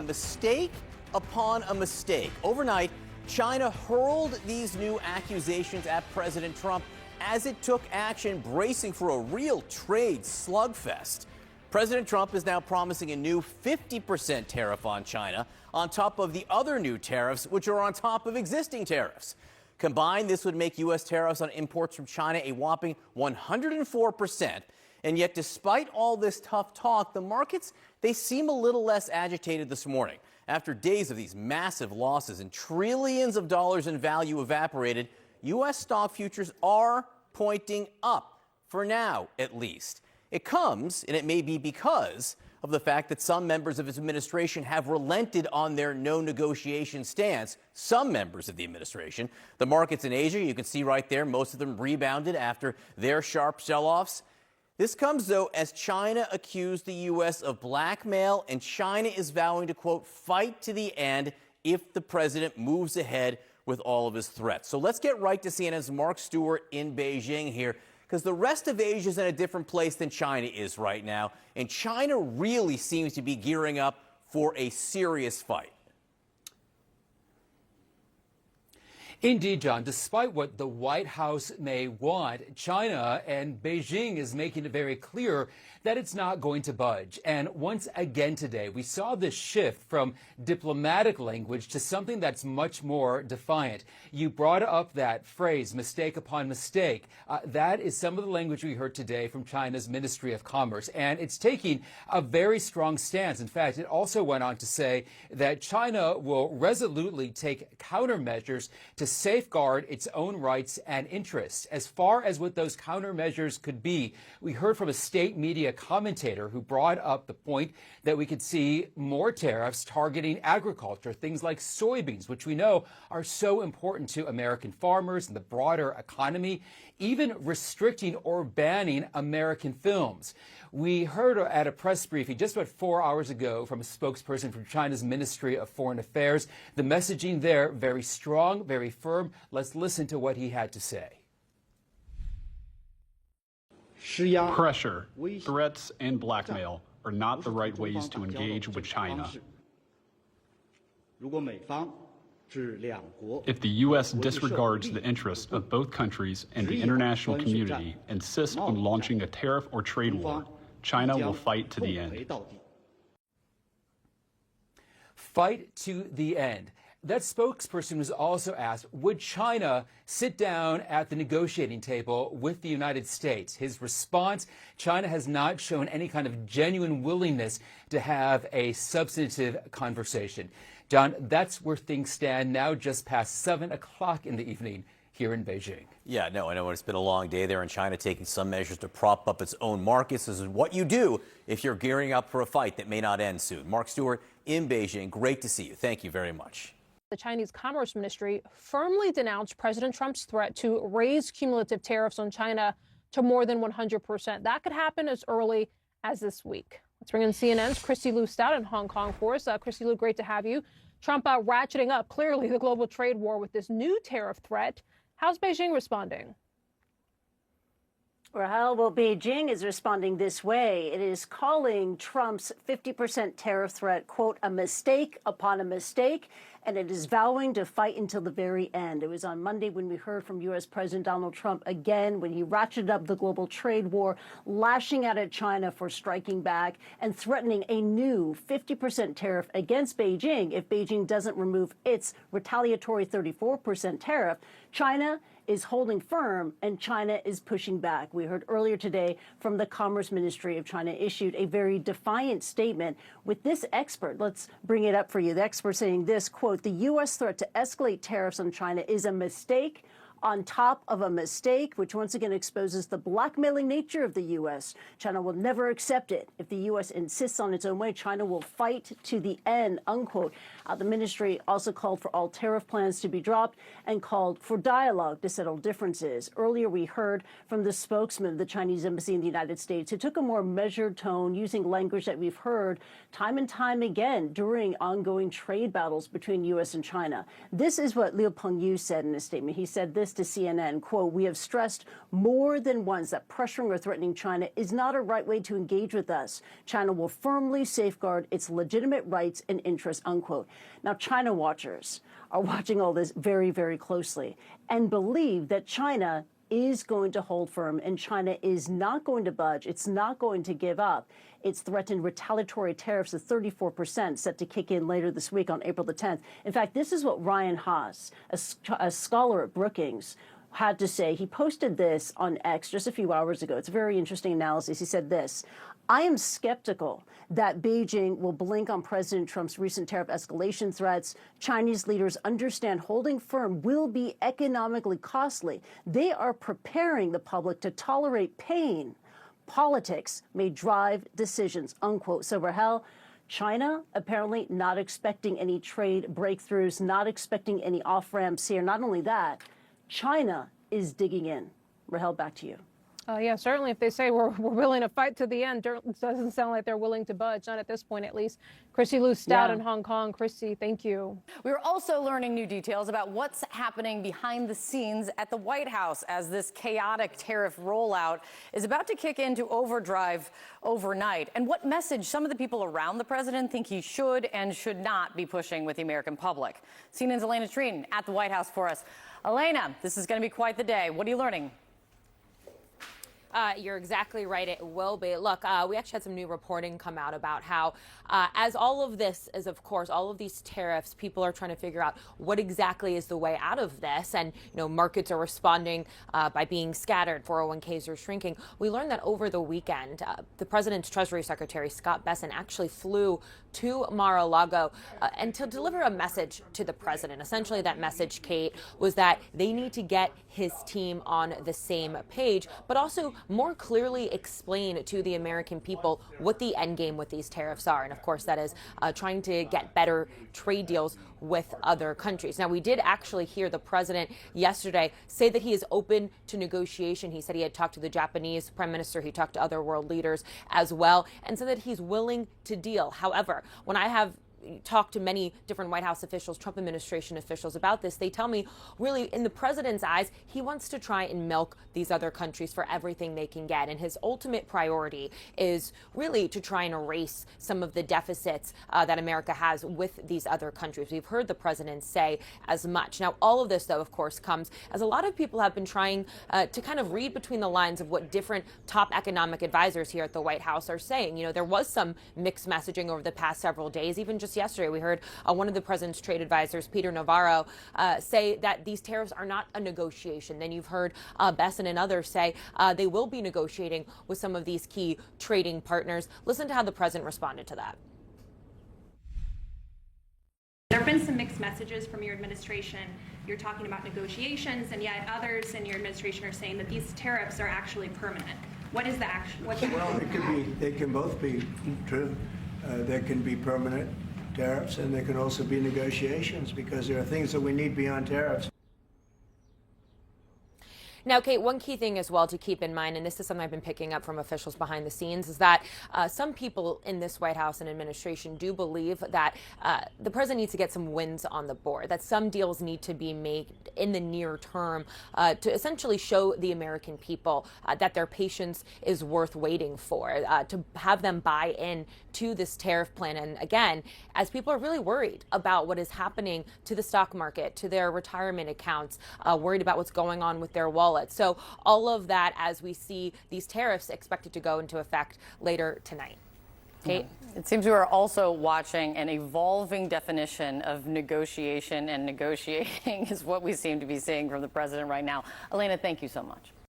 mistake upon a mistake. Overnight, China hurled these new accusations at President Trump as it took action, bracing for a real trade slugfest. President Trump is now promising a new 50% tariff on China, on top of the other new tariffs, which are on top of existing tariffs. Combined, this would make U.S. tariffs on imports from China a whopping 104%. And yet, despite all this tough talk, the markets, they seem a little less agitated this morning. After days of these massive losses and trillions of dollars in value evaporated, U.S. stock futures are pointing up, for now at least. It comes, and it may be because of the fact that some members of his administration have relented on their no negotiation stance. Some members of the administration. The markets in Asia, you can see right there, most of them rebounded after their sharp sell-offs. This comes, though, as China accused the U.S. of blackmail, and China is vowing to, quote, fight to the end if the president moves ahead with all of his threats. So let's get right to CNN's Mark Stewart in Beijing here, because the rest of Asia is in a different place than China is right now, and China really seems to be gearing up for a serious fight. Indeed, John, despite what the White House may want, China and Beijing is making it very clear that it's not going to budge. And once again today, we saw this shift from diplomatic language to something that's much more defiant. You brought up that phrase, mistake upon mistake. That is some of the language we heard today from China's Ministry of Commerce. And it's taking a very strong stance. In fact, it also went on to say that China will resolutely take countermeasures to safeguard its own rights and interests. As far as what those countermeasures could be, we heard from a state media commentator who brought up the point that we could see more tariffs targeting agriculture, things like soybeans, which we know are so important to American farmers and the broader economy, even restricting or banning American films. We heard at a press briefing just about 4 hours ago from a spokesperson from China's Ministry of Foreign Affairs. The messaging there, very strong, very firm. Let's listen to what he had to say. Pressure, threats, and blackmail are not the right ways to engage with China. If the U.S. disregards the interests of both countries and the international community, insists on launching a tariff or trade war, China will fight to the end. Fight to the end. That spokesperson was also asked, would China sit down at the negotiating table with the United States? His response, China has not shown any kind of genuine willingness to have a substantive conversation. John, that's where things stand now, just past 7 o'clock in the evening here in Beijing. Yeah, no, I know it's been a long day there in China, taking some measures to prop up its own markets. This is what you do if you're gearing up for a fight that may not end soon. Mark Stewart in Beijing, great to see you. Thank you very much. The Chinese Commerce Ministry firmly denounced President Trump's threat to raise cumulative tariffs on China to more than 100%. That could happen as early as this week. Let's bring in CNN's Christy Lu Stout in Hong Kong for us. Christy Lu, great to have you. Trump ratcheting up, clearly, the global trade war with this new tariff threat. How's Beijing responding? Well, Beijing is responding this way. It is calling Trump's 50% tariff threat, quote, a mistake upon a mistake, and it is vowing to fight until the very end. It was on Monday when we heard from U.S. President Donald Trump again when he ratcheted up the global trade war, lashing out at China for striking back and threatening a new 50% tariff against Beijing if Beijing doesn't remove its retaliatory 34% tariff. China is holding firm, and China is pushing back. We heard earlier today from the Commerce Ministry of China issued a very defiant statement with this expert. Let's bring it up for you. The expert saying this, quote, the U.S. threat to escalate tariffs on China is a mistake on top of a mistake, which once again exposes the blackmailing nature of the U.S. China will never accept it. If the U.S. insists on its own way, China will fight to the end, unquote. The ministry also called for all tariff plans to be dropped and called for dialogue to settle differences. Earlier, we heard from the spokesman of the Chinese embassy in the United States, who took a more measured tone, using language that we've heard time and time again during ongoing trade battles between U.S. and China. This is what Liu Pengyu said in a statement. He said this this to CNN, quote, "We have stressed more than once that pressuring or threatening China is not a right way to engage with us. China will firmly safeguard its legitimate rights and interests," unquote. Now, China watchers are watching all this very, very closely and believe that China is going to hold firm and China is not going to budge. It's not going to give up. It's threatened retaliatory tariffs of 34% set to kick in later this week on April the 10th. In fact, this is what Ryan Haas, a scholar at Brookings, had to say. He posted this on X just a few hours ago. It's a very interesting analysis. He said this: "I am skeptical that Beijing will blink on President Trump's recent tariff escalation threats. Chinese leaders understand holding firm will be economically costly. They are preparing the public to tolerate pain. Politics may drive decisions," unquote. So, Rahel, China apparently not expecting any trade breakthroughs, not expecting any off-ramps here. Not only that, China is digging in. Rahel, back to you. Yeah, certainly if they say we're willing to fight to the end, it doesn't sound like they're willing to budge, not at this point at least. Chrissy Lou Stout in Hong Kong. Chrissy, thank you. We're also learning new details about what's happening behind the scenes at the White House as this chaotic tariff rollout is about to kick into overdrive overnight, and what message some of the people around the president think he should and should not be pushing with the American public. CNN's Elena Treen at the White House for us. Elena, this is going to be quite the day. What are you learning? You're exactly right. It will be. Look, we actually had some new reporting come out about how, as all of this is, of course, all of these tariffs, people are trying to figure out what exactly is the way out of this. And, markets are responding by being scattered. 401ks are shrinking. We learned that over the weekend, the president's Treasury Secretary, Scott Bessent, actually flew to Mar-a-Lago and to deliver a message to the president. Essentially, that message, Kate, was that they need to get his team on the same page, but also more clearly explain to the American people what the end game with these tariffs are. And of course, that is trying to get better trade deals with other countries. Now, we did actually hear the president yesterday say that he is open to negotiation. He said he had talked to the Japanese prime minister. He talked to other world leaders as well, and said that he's willing to deal. However, when I have talked to many different White House officials, Trump administration officials about this, they tell me really in the president's eyes, he wants to try and milk these other countries for everything they can get. And his ultimate priority is really to try and erase some of the deficits that America has with these other countries. We've heard the president say as much. Now, all of this, though, of course, comes as a lot of people have been trying to kind of read between the lines of what different top economic advisors here at the White House are saying. There was some mixed messaging over the past several days. Even just yesterday, we heard one of the president's trade advisors, Peter Navarro, say that these tariffs are not a negotiation. Then you've heard Bessent and others say they will be negotiating with some of these key trading partners. Listen to how the president responded to that. There have been some mixed messages from your administration. You're talking about negotiations, and yet others in your administration are saying that these tariffs are actually permanent. What is the action? Well, it could be. They can both be true. There can be permanent tariffs, and there can also be negotiations, because there are things that we need beyond tariffs. Now, Kate, one key thing as well to keep in mind, and this is something I've been picking up from officials behind the scenes, is that some people in this White House and administration do believe that the president needs to get some wins on the board, that some deals need to be made in the near term to essentially show the American people that their patience is worth waiting for, to have them buy in to this tariff plan. And again, as people are really worried about what is happening to the stock market, to their retirement accounts, worried about what's going on with their wallet. So all of that as we see these tariffs expected to go into effect later tonight. Kate? It seems we are also watching an evolving definition of negotiation, and negotiating is what we seem to be seeing from the president right now. Elena, thank you so much.